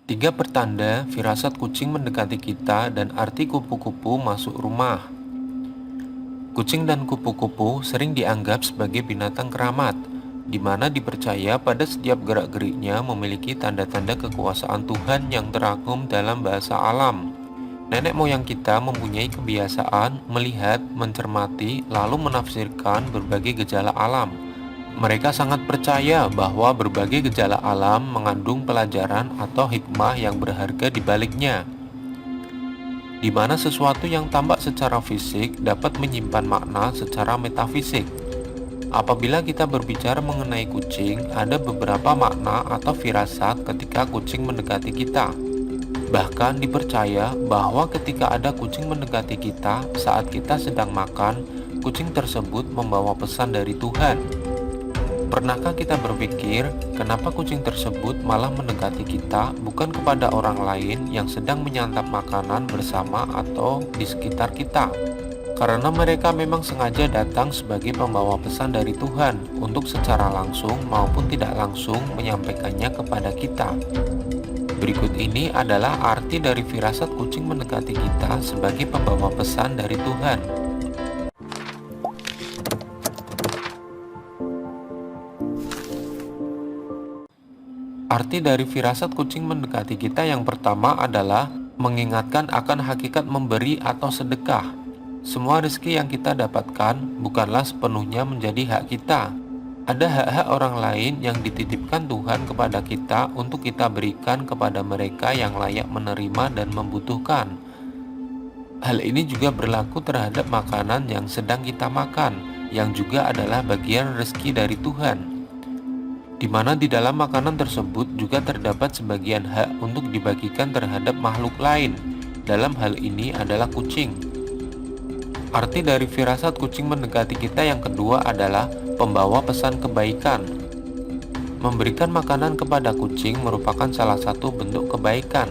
Tiga pertanda firasat kucing mendekati kita dan arti kupu-kupu masuk rumah. Kucing dan kupu-kupu sering dianggap sebagai binatang keramat, di mana dipercaya pada setiap gerak-geriknya memiliki tanda-tanda kekuasaan Tuhan yang terangkum dalam bahasa alam. Nenek moyang kita mempunyai kebiasaan melihat, mencermati, lalu menafsirkan berbagai gejala alam. Mereka sangat percaya bahwa berbagai gejala alam mengandung pelajaran atau hikmah yang berharga di baliknya, di mana sesuatu yang tampak secara fisik dapat menyimpan makna secara metafisik. Apabila kita berbicara mengenai kucing, ada beberapa makna atau firasat ketika kucing mendekati kita. Bahkan dipercaya bahwa ketika ada kucing mendekati kita saat kita sedang makan, kucing tersebut membawa pesan dari Tuhan. Pernahkah kita berpikir, kenapa kucing tersebut malah mendekati kita bukan kepada orang lain yang sedang menyantap makanan bersama atau di sekitar kita? Karena mereka memang sengaja datang sebagai pembawa pesan dari Tuhan untuk secara langsung maupun tidak langsung menyampaikannya kepada kita. Berikut ini adalah arti dari firasat kucing mendekati kita sebagai pembawa pesan dari Tuhan. Arti dari firasat kucing mendekati kita yang pertama adalah mengingatkan akan hakikat memberi atau sedekah. Semua rezeki yang kita dapatkan bukanlah sepenuhnya menjadi hak kita. Ada hak-hak orang lain yang dititipkan Tuhan kepada kita untuk kita berikan kepada mereka yang layak menerima dan membutuhkan. Hal ini juga berlaku terhadap makanan yang sedang kita makan, yang juga adalah bagian rezeki dari Tuhan, di mana di dalam makanan tersebut juga terdapat sebagian hak untuk dibagikan terhadap makhluk lain. Dalam hal ini adalah kucing. Arti dari firasat kucing mendekati kita yang kedua adalah pembawa pesan kebaikan. Memberikan makanan kepada kucing merupakan salah satu bentuk kebaikan.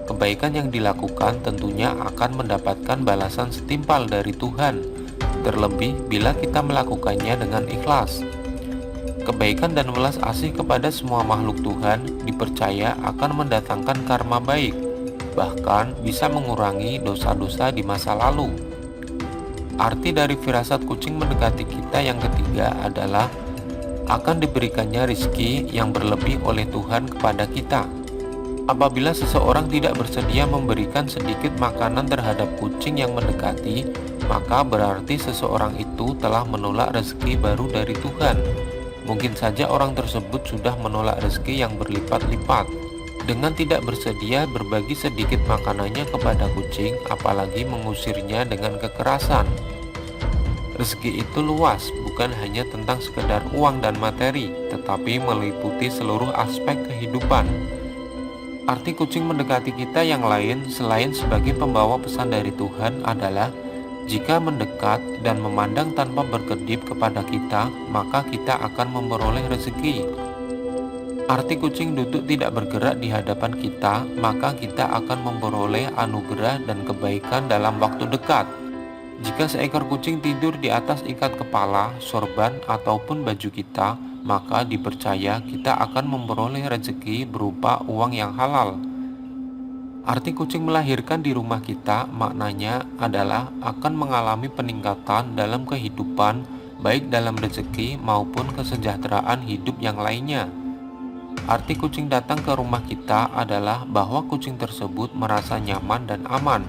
Kebaikan yang dilakukan tentunya akan mendapatkan balasan setimpal dari Tuhan, terlebih bila kita melakukannya dengan ikhlas. Kebaikan dan welas asih kepada semua makhluk Tuhan dipercaya akan mendatangkan karma baik, bahkan bisa mengurangi dosa-dosa di masa lalu. Arti dari firasat kucing mendekati kita yang ketiga adalah akan diberikannya rizki yang berlebih oleh Tuhan kepada kita. Apabila seseorang tidak bersedia memberikan sedikit makanan terhadap kucing yang mendekati, maka berarti seseorang itu telah menolak rezeki baru dari Tuhan. Mungkin saja orang tersebut sudah menolak rezeki yang berlipat-lipat. Dengan tidak bersedia berbagi sedikit makanannya kepada kucing, apalagi mengusirnya dengan kekerasan. Rezeki itu luas, bukan hanya tentang sekedar uang dan materi, tetapi meliputi seluruh aspek kehidupan. Arti kucing mendekati kita yang lain selain sebagai pembawa pesan dari Tuhan adalah jika mendekat dan memandang tanpa berkedip kepada kita, maka kita akan memperoleh rezeki. Arti kucing duduk tidak bergerak di hadapan kita, maka kita akan memperoleh anugerah dan kebaikan dalam waktu dekat. Jika seekor kucing tidur di atas ikat kepala, sorban, ataupun baju kita, maka dipercaya kita akan memperoleh rezeki berupa uang yang halal. Arti kucing melahirkan di rumah kita maknanya adalah akan mengalami peningkatan dalam kehidupan, baik dalam rezeki maupun kesejahteraan hidup yang lainnya. Arti kucing datang ke rumah kita adalah bahwa kucing tersebut merasa nyaman dan aman.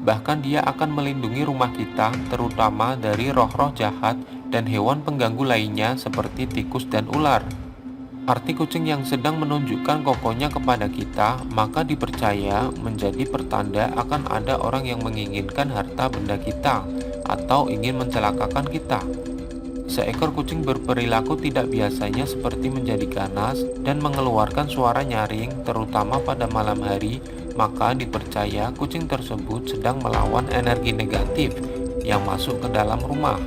Bahkan dia akan melindungi rumah kita terutama dari roh-roh jahat dan hewan pengganggu lainnya seperti tikus dan ular. Arti kucing yang sedang menunjukkan kokohnya kepada kita, maka dipercaya menjadi pertanda akan ada orang yang menginginkan harta benda kita atau ingin mencelakakan kita. Seekor kucing berperilaku tidak biasanya seperti menjadi ganas dan mengeluarkan suara nyaring terutama pada malam hari, maka dipercaya kucing tersebut sedang melawan energi negatif yang masuk ke dalam rumah.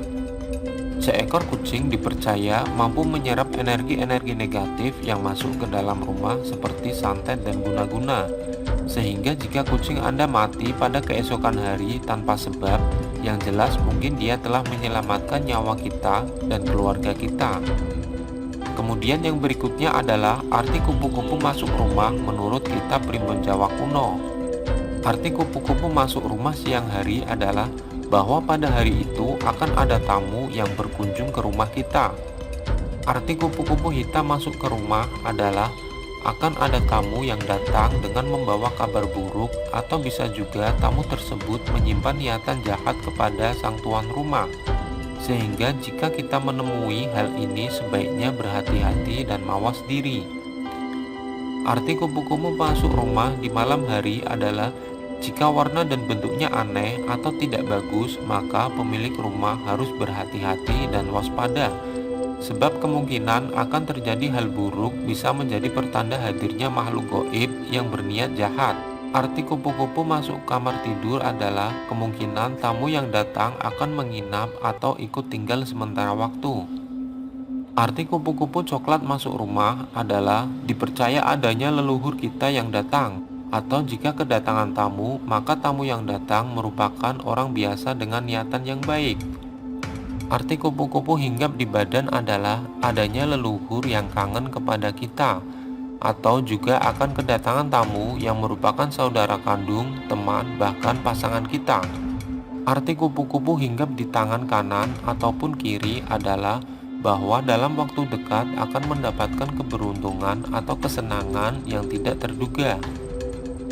Seekor kucing dipercaya mampu menyerap energi-energi negatif yang masuk ke dalam rumah seperti santet dan guna-guna. Sehingga jika kucing Anda mati pada keesokan hari tanpa sebab, yang jelas mungkin dia telah menyelamatkan nyawa kita dan keluarga kita. Kemudian yang berikutnya adalah arti kupu-kupu masuk rumah menurut kitab Primbon Jawa kuno. Arti kupu-kupu masuk rumah siang hari adalah bahwa pada hari itu akan ada tamu yang berkunjung ke rumah kita. Arti kupu-kupu hitam masuk ke rumah adalah akan ada tamu yang datang dengan membawa kabar buruk, atau bisa juga tamu tersebut menyimpan niatan jahat kepada sang tuan rumah. Sehingga jika kita menemui hal ini sebaiknya berhati-hati dan mawas diri. Arti kupu-kupu masuk rumah di malam hari adalah jika warna dan bentuknya aneh atau tidak bagus, maka pemilik rumah harus berhati-hati dan waspada. Sebab kemungkinan akan terjadi hal buruk bisa menjadi pertanda hadirnya makhluk gaib yang berniat jahat. Arti kupu-kupu masuk kamar tidur adalah kemungkinan tamu yang datang akan menginap atau ikut tinggal sementara waktu. Arti kupu-kupu coklat masuk rumah adalah dipercaya adanya leluhur kita yang datang, atau jika kedatangan tamu, maka tamu yang datang merupakan orang biasa dengan niatan yang baik. Arti kupu-kupu hinggap di badan adalah adanya leluhur yang kangen kepada kita, atau juga akan kedatangan tamu yang merupakan saudara kandung, teman, bahkan pasangan kita. Arti kupu-kupu hinggap di tangan kanan ataupun kiri adalah bahwa dalam waktu dekat akan mendapatkan keberuntungan atau kesenangan yang tidak terduga.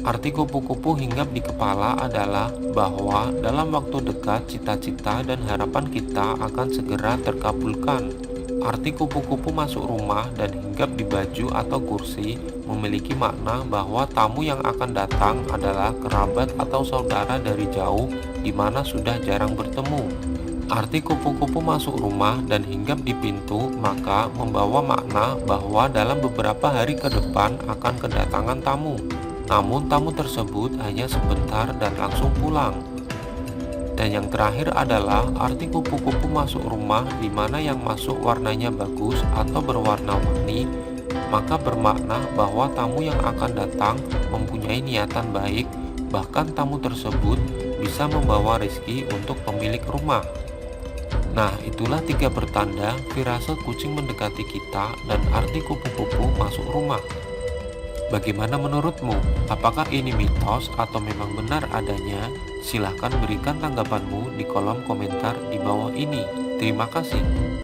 Arti kupu-kupu hinggap di kepala adalah bahwa dalam waktu dekat cita-cita dan harapan kita akan segera terkabulkan. Arti kupu-kupu masuk rumah dan hinggap di baju atau kursi memiliki makna bahwa tamu yang akan datang adalah kerabat atau saudara dari jauh di mana sudah jarang bertemu. Arti kupu-kupu masuk rumah dan hinggap di pintu maka membawa makna bahwa dalam beberapa hari ke depan akan kedatangan tamu. Namun tamu tersebut hanya sebentar dan langsung pulang. Dan yang terakhir adalah arti kupu-kupu masuk rumah di mana yang masuk warnanya bagus atau berwarna-warni, maka bermakna bahwa tamu yang akan datang mempunyai niatan baik, bahkan tamu tersebut bisa membawa rezeki untuk pemilik rumah. Nah, itulah 3 pertanda firasat kucing mendekati kita dan arti kupu-kupu masuk rumah. Bagaimana menurutmu? Apakah ini mitos atau memang benar adanya? Silahkan berikan tanggapanmu di kolom komentar di bawah ini. Terima kasih.